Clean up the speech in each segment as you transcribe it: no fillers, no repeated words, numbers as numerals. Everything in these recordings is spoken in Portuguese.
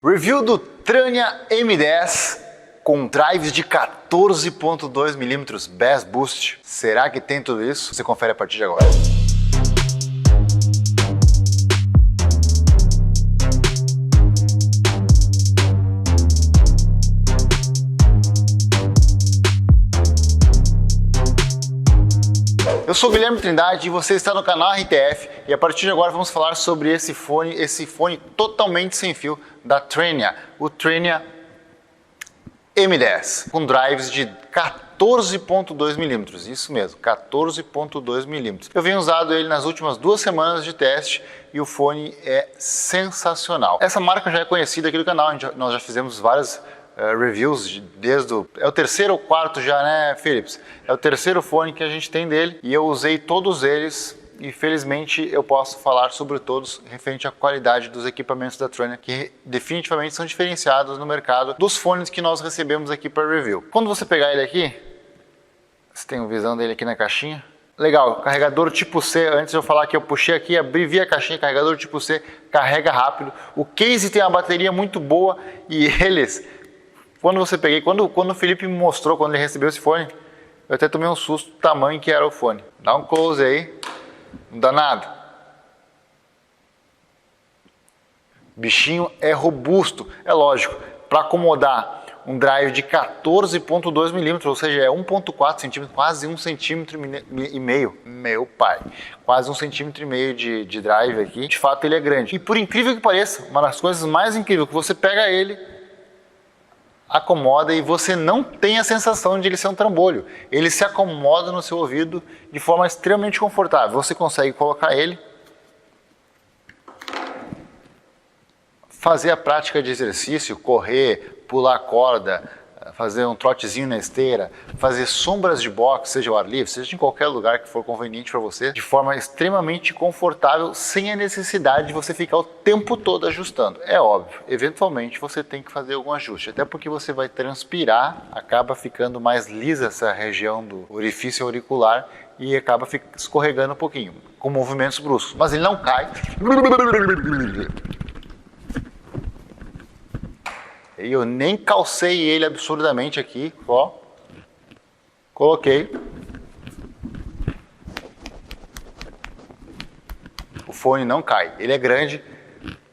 Review do Trania M10 com drives de 14.2 mm Bass Boost. Será que tem tudo isso? Você confere a partir de agora. Eu sou Guilherme Trindade e você está no canal RTF e a partir de agora vamos falar sobre esse fone totalmente sem fio da Trania, o Trania M10, com drives de 14.2 mm, isso mesmo, 14.2 mm. Eu venho usado ele nas últimas 2 semanas de teste e o fone é sensacional. Essa marca já é conhecida aqui do canal, nós já fizemos várias reviews é o terceiro ou quarto já, né, Philips? É o terceiro fone que a gente tem dele e eu usei todos eles e felizmente eu posso falar sobre todos referente à qualidade dos equipamentos da Trania, que definitivamente são diferenciados no mercado dos fones que nós recebemos aqui para review. Quando você pegar ele aqui, você tem uma visão dele aqui na caixinha. Legal, carregador tipo C, antes de eu falar que eu puxei aqui, abri via caixinha, carregador tipo C, carrega rápido. O case tem uma bateria muito boa e eles... Quando o Felipe me mostrou, quando ele recebeu esse fone, eu até tomei um susto do tamanho que era o fone. Dá um close aí, não dá nada. Bichinho é robusto, é lógico, para acomodar um drive de 14.2 mm, ou seja, é 1.4 cm, quase 1,5 cm. Meu pai, quase 1,5 cm de drive aqui, de fato ele é grande. E por incrível que pareça, uma das coisas mais incríveis, que você pega ele, acomoda e você não tem a sensação de ele ser um trambolho. Ele se acomoda no seu ouvido de forma extremamente confortável. Você consegue colocar ele, fazer a prática de exercício, correr, pular corda, fazer um trotezinho na esteira, fazer sombras de boxe, seja ao ar livre, seja em qualquer lugar que for conveniente para você, de forma extremamente confortável, sem a necessidade de você ficar o tempo todo ajustando. É óbvio, eventualmente você tem que fazer algum ajuste, até porque você vai transpirar, acaba ficando mais lisa essa região do orifício auricular e acaba escorregando um pouquinho, com movimentos bruscos, mas ele não cai. E eu nem calcei ele absurdamente aqui, ó. Coloquei. O fone não cai. Ele é grande,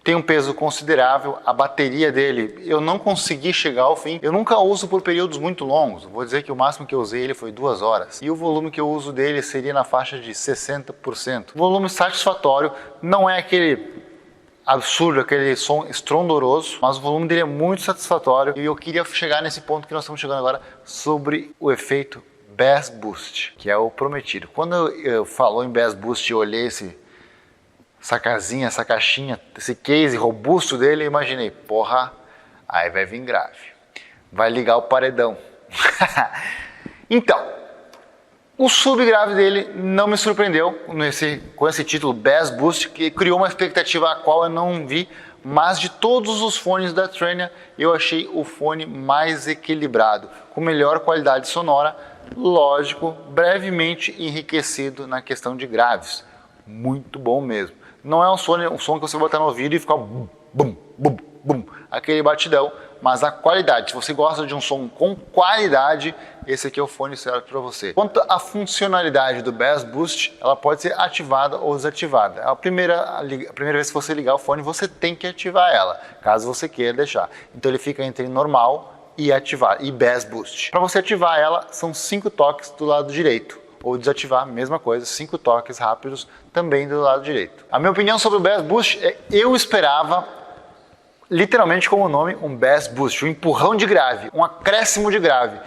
tem um peso considerável. A bateria dele, eu não consegui chegar ao fim. Eu nunca uso por períodos muito longos. Vou dizer que o máximo que eu usei ele foi 2 horas. E o volume que eu uso dele seria na faixa de 60%. Volume satisfatório, não é aquele absurdo, aquele som estrondoroso, mas o volume dele é muito satisfatório e eu queria chegar nesse ponto que nós estamos chegando agora sobre o efeito Bass Boost, que é o prometido. Quando eu falou em Bass Boost e olhei essa casinha, essa caixinha, esse case robusto dele, eu imaginei, porra, aí vai vir grave, vai ligar o paredão. Então, o subgrave dele não me surpreendeu com esse título Bass Boost, que criou uma expectativa a qual eu não vi, mas de todos os fones da Trania, eu achei o fone mais equilibrado, com melhor qualidade sonora, lógico, brevemente enriquecido na questão de graves. Muito bom mesmo. Não é um som que você botar no ouvido e ficar bum, bum, bum, bum, aquele batidão, mas a qualidade, se você gosta de um som com qualidade, esse aqui é o fone certo para você. Quanto à funcionalidade do Bass Boost, ela pode ser ativada ou desativada. A primeira vez que você ligar o fone, você tem que ativar ela, caso você queira deixar. Então ele fica entre normal e ativar, e Bass Boost. Para você ativar ela, são 5 toques do lado direito. Ou desativar, mesma coisa, 5 toques rápidos também do lado direito. A minha opinião sobre o Bass Boost é, eu esperava, literalmente como o nome, um Bass Boost, um empurrão de grave, um acréscimo de grave.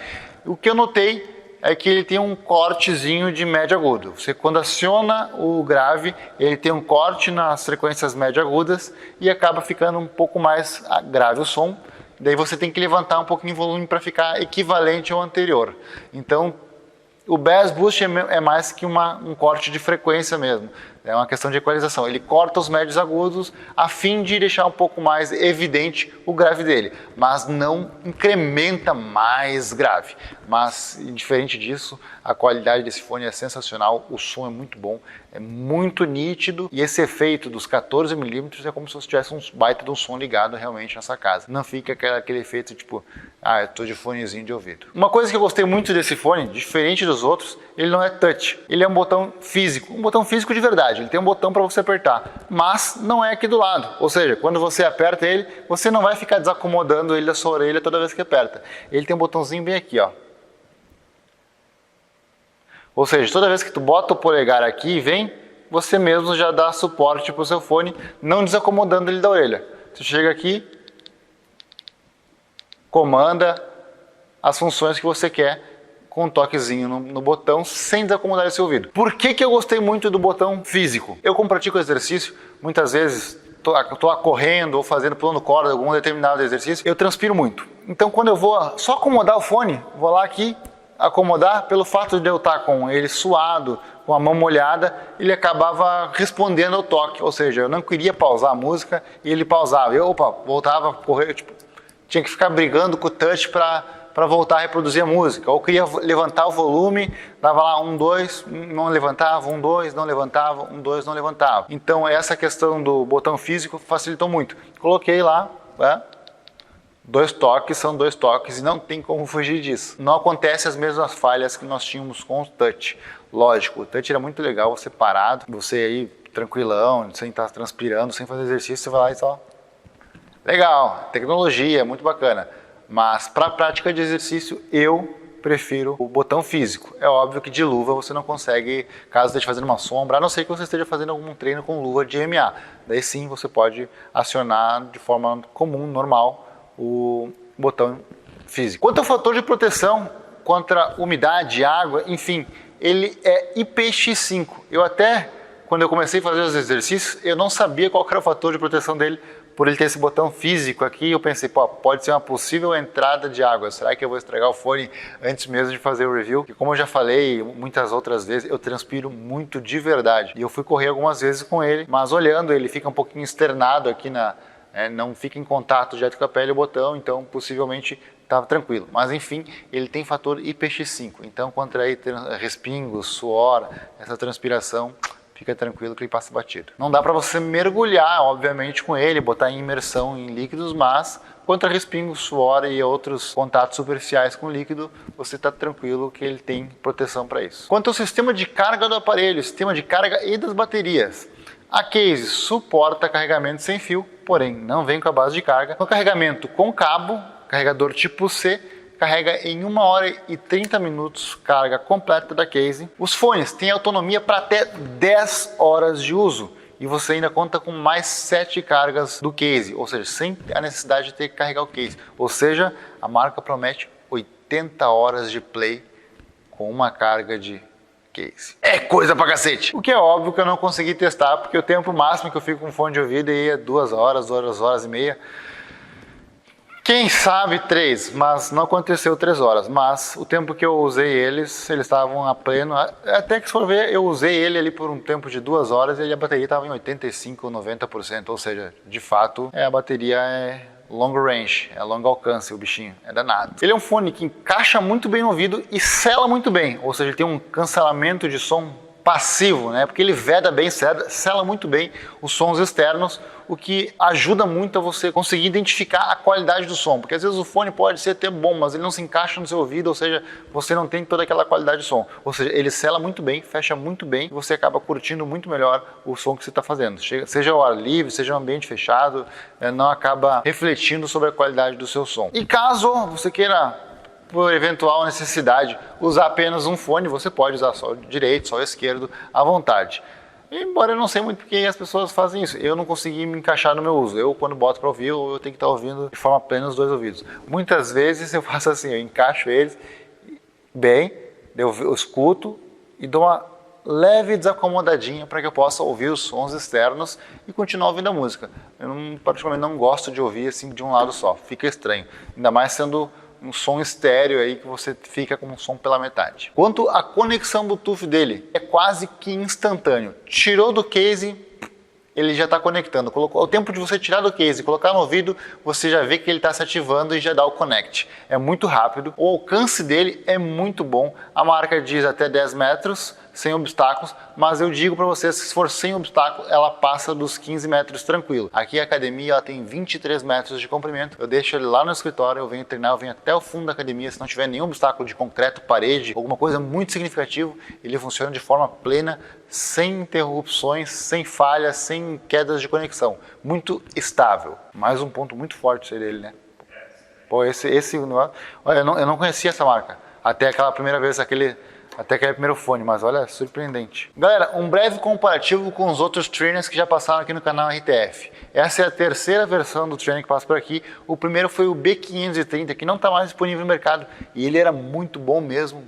O que eu notei é que ele tem um cortezinho de médio agudo. Você quando aciona o grave, ele tem um corte nas frequências médio agudas e acaba ficando um pouco mais grave o som. Daí você tem que levantar um pouquinho o volume para ficar equivalente ao anterior. Então, o Bass Boost é mais que um corte de frequência mesmo, é uma questão de equalização. Ele corta os médios agudos a fim de deixar um pouco mais evidente o grave dele, mas não incrementa mais grave. Mas, diferente disso, a qualidade desse fone é sensacional, o som é muito bom, É muito nítido e esse efeito dos 14mm é como se você tivesse um baita de um som ligado realmente nessa casa. Não fica aquele efeito tipo, eu tô de fonezinho de ouvido. Uma coisa que eu gostei muito desse fone, diferente dos outros, ele não é touch. Ele é um botão físico de verdade. Ele tem um botão para você apertar, mas não é aqui do lado. Ou seja, quando você aperta ele, você não vai ficar desacomodando ele da sua orelha toda vez que aperta. Ele tem um botãozinho bem aqui, ó. Ou seja, toda vez que tu bota o polegar aqui e vem, você mesmo já dá suporte para o seu fone, não desacomodando ele da orelha. Você chega aqui, comanda as funções que você quer com um toquezinho no botão, sem desacomodar esse ouvido. Por que eu gostei muito do botão físico? Eu, como pratico exercício, muitas vezes estou correndo ou pulando corda, algum determinado exercício, eu transpiro muito. Então, quando eu vou só acomodar o fone, vou lá aqui, acomodar, pelo fato de eu estar com ele suado, com a mão molhada, ele acabava respondendo ao toque, ou seja, eu não queria pausar a música e ele pausava, eu voltava a correr, tinha que ficar brigando com o touch para voltar a reproduzir a música, ou queria levantar o volume, dava lá 1, 2, não levantava, 1, 2, não levantava, 1, 2, não levantava. Então essa questão do botão físico facilitou muito. Coloquei lá, né? 2 toques são 2 toques e não tem como fugir disso. Não acontece as mesmas falhas que nós tínhamos com o touch. Lógico, o touch era muito legal, você parado, você aí tranquilão, sem estar transpirando, sem fazer exercício, você vai lá e só... Legal, tecnologia, muito bacana. Mas para a prática de exercício, eu prefiro o botão físico. É óbvio que de luva você não consegue, caso esteja fazendo uma sombra, a não ser que você esteja fazendo algum treino com luva de MMA. Daí sim você pode acionar de forma comum, normal, o botão físico. Quanto ao fator de proteção contra umidade, água, enfim, ele é IPX5. Eu até, quando eu comecei a fazer os exercícios, eu não sabia qual era o fator de proteção dele, por ele ter esse botão físico aqui. Eu pensei, pode ser uma possível entrada de água, será que eu vou estragar o fone antes mesmo de fazer o review? E como eu já falei muitas outras vezes, eu transpiro muito de verdade. E eu fui correr algumas vezes com ele, mas olhando ele fica um pouquinho externado aqui não fica em contato direto com a pele o botão, então possivelmente estava tranquilo. Mas enfim, ele tem fator IPX5, então contra aí respingos, suor, essa transpiração, fica tranquilo que ele passa batido. Não dá para você mergulhar, obviamente, com ele, botar em imersão em líquidos, mas contra respingos, suor e outros contatos superficiais com o líquido, você está tranquilo que ele tem proteção para isso. Quanto ao sistema de carga do aparelho, sistema de carga e das baterias, a Case suporta carregamento sem fio, porém não vem com a base de carga. No carregamento com cabo, carregador tipo C, carrega em 1 hora e 30 minutos, carga completa da Case. Os fones têm autonomia para até 10 horas de uso e você ainda conta com mais 7 cargas do Case, ou seja, sem a necessidade de ter que carregar o Case. Ou seja, a marca promete 80 horas de play com uma carga de Case. É coisa pra cacete! O que é óbvio que eu não consegui testar, porque o tempo máximo que eu fico com fone de ouvido é 2 horas, 2 horas e meia. Quem sabe 3, mas não aconteceu 3 horas. Mas o tempo que eu usei eles estavam a pleno. Até que se for ver, eu usei ele ali por um tempo de 2 horas e a bateria estava em 85 ou 90%. Ou seja, de fato, a bateria é long range, é longo alcance o bichinho, é danado. Ele é um fone que encaixa muito bem no ouvido e sela muito bem, ou seja, ele tem um cancelamento de som passivo, né? Porque ele veda bem, sela muito bem os sons externos, o que ajuda muito a você conseguir identificar a qualidade do som, porque às vezes o fone pode ser até bom, mas ele não se encaixa no seu ouvido, ou seja, você não tem toda aquela qualidade de som, ou seja, ele sela muito bem, fecha muito bem, e você acaba curtindo muito melhor o som que você está fazendo, seja ao ar livre, seja um ambiente fechado, não acaba refletindo sobre a qualidade do seu som. E caso você queira, por eventual necessidade, usar apenas um fone, você pode usar só o direito, só o esquerdo, à vontade. Embora eu não sei muito porque as pessoas fazem isso, eu não consegui me encaixar no meu uso. Eu, quando boto para ouvir, eu tenho que estar ouvindo de forma plena os 2 ouvidos. Muitas vezes eu faço assim, eu encaixo eles bem, eu escuto e dou uma leve desacomodadinha para que eu possa ouvir os sons externos e continuar ouvindo a música. Eu particularmente não gosto de ouvir assim de um lado só, fica estranho. Ainda mais sendo um som estéreo aí que você fica com um som pela metade. Quanto à conexão Bluetooth dele, é quase que instantâneo. Tirou do case, ele já está conectando. O tempo de você tirar do case e colocar no ouvido, você já vê que ele está se ativando e já dá o connect. É muito rápido, o alcance dele é muito bom. A marca diz até 10 metros, sem obstáculos, mas eu digo para vocês que se for sem obstáculo, ela passa dos 15 metros tranquilo. Aqui a academia ela tem 23 metros de comprimento, eu deixo ele lá no escritório, eu venho treinar, eu venho até o fundo da academia, se não tiver nenhum obstáculo de concreto, parede, alguma coisa muito significativa, ele funciona de forma plena, sem interrupções, sem falhas, sem quedas de conexão, muito estável. Mais um ponto muito forte dele, né? Pô, olha, eu não conhecia essa marca, até aquela primeira vez, até aquele primeiro fone, mas olha, surpreendente. Galera, um breve comparativo com os outros trainers que já passaram aqui no canal RTF. Essa é a terceira versão do trainer que passa por aqui. O primeiro foi o B530, que não está mais disponível no mercado, e ele era muito bom mesmo.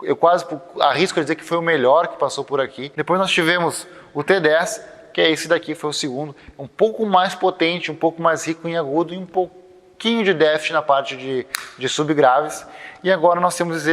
Eu quase arrisco a dizer que foi o melhor que passou por aqui. Depois nós tivemos o T10, que é esse daqui, foi o segundo. Um pouco mais potente, um pouco mais rico em agudo e um pouquinho de déficit na parte de subgraves. E agora nós temos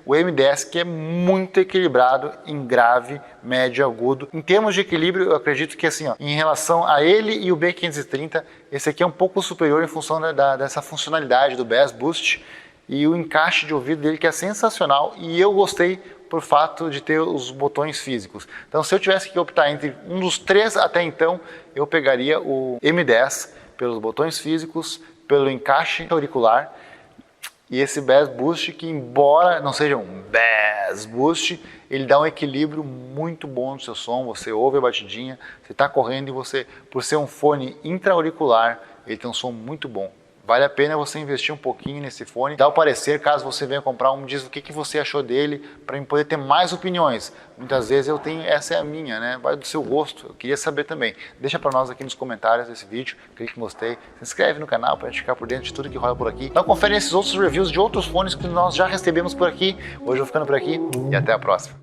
o M10, que é muito equilibrado em grave, médio e agudo. Em termos de equilíbrio, eu acredito que assim, ó, em relação a ele e o B530, esse aqui é um pouco superior em função dessa funcionalidade do Bass Boost e o encaixe de ouvido dele, que é sensacional, e eu gostei por fato de ter os botões físicos. Então, se eu tivesse que optar entre um dos três até então, eu pegaria o M10 pelos botões físicos, pelo encaixe auricular, e esse Bass Boost, que embora não seja um Bass Boost, ele dá um equilíbrio muito bom no seu som. Você ouve a batidinha, você está correndo e você, por ser um fone intra-auricular, ele tem um som muito bom. Vale a pena você investir um pouquinho nesse fone, dá o parecer, caso você venha comprar um, diz o que você achou dele, para poder ter mais opiniões. Muitas vezes eu tenho, essa é a minha, né? Vai do seu gosto, eu queria saber também. Deixa para nós aqui nos comentários desse vídeo, clique em gostei, se inscreve no canal para a gente ficar por dentro de tudo que rola por aqui. Então confere esses outros reviews de outros fones que nós já recebemos por aqui. Hoje eu vou ficando por aqui e até a próxima.